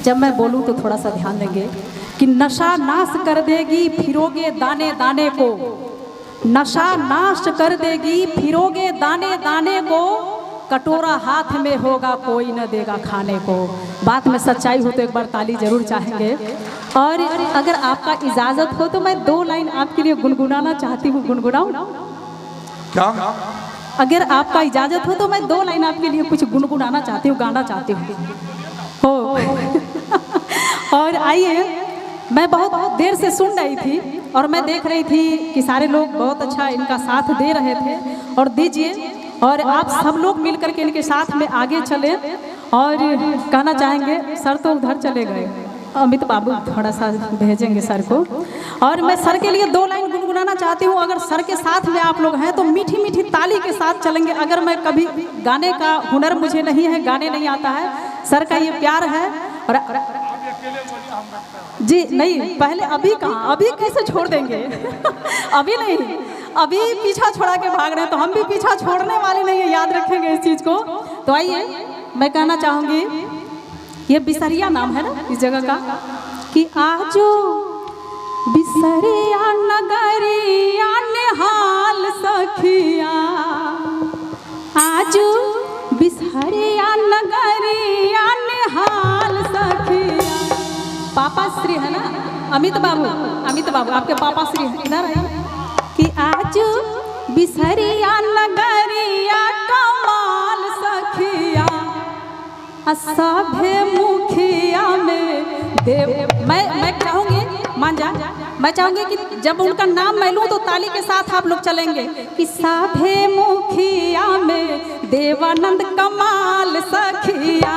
जब मैं बोलूँ तो थोड़ा सा ध्यान देंगे कि नशा नाश कर देगी फिरोगे दाने दाने को, नशा नाश कर देगी फिरोगे दाने दाने को, कटोरा हाथ में होगा कोई न देगा खाने को। बात में सच्चाई हो तो एक बार ताली जरूर चाहेंगे। और अगर आपका इजाज़त हो तो मैं 2 लाइन आपके लिए गुनगुनाना चाहती हूँ। गुनगुनाऊँ क्या? अगर आपका इजाज़त हो तो मैं 2 लाइन आपके लिए कुछ गुनगुनाना चाहती हूँ, गाना चाहती हूँ हो। और आइए, मैं बहुत देर से सुन रही थी और मैं देख रही थी कि सारे लोग बहुत अच्छा इनका साथ दे रहे थे, और दीजिए, और आप सब लोग मिलकर के इनके साथ में आगे चले। और कहना चाहेंगे, सर तो उधर चले गए, अमित बाबू थोड़ा सा भेजेंगे सर को। और मैं सर के लिए 2 लाइन गुनगुनाना चाहती हूँ। अगर सर के साथ में आप लोग हैं तो मीठी मीठी ताली के साथ चलेंगे। अगर मैं कभी गाने का हुनर मुझे नहीं है, गाने नहीं आता है, सर का ये प्यार है। और जी नहीं, पहले अभी कहाँ, अभी कैसे छोड़ देंगे अभी नहीं, अभी पीछा छोड़ा के भाग रहे हैं, तो हम भी पीछा छोड़ने वाले नहीं है, याद रखेंगे इस चीज़ को। तो आइए, मैं कहना चाहूँगी, ये बिसरिया नाम है ना इस जगह का, कि आजो बिसरिया नगरिया निहाल सखिया, आजो बिसरिया नगरिया निहाल सखिया। पापा श्री है ना, अमित बाबू, अमित बाबू आपके पापा श्री इधर है, कि आज बिसरिया नगरिया कमाल सखिया, सभे मुखिया में देव। मैं चाहूँगी, मान जा, मैं चाहूँगी कि जब उनका नाम मैं लूँ तो ताली के साथ आप लोग चलेंगे, कि सभे मुखिया में देवानंद कमाल सखिया।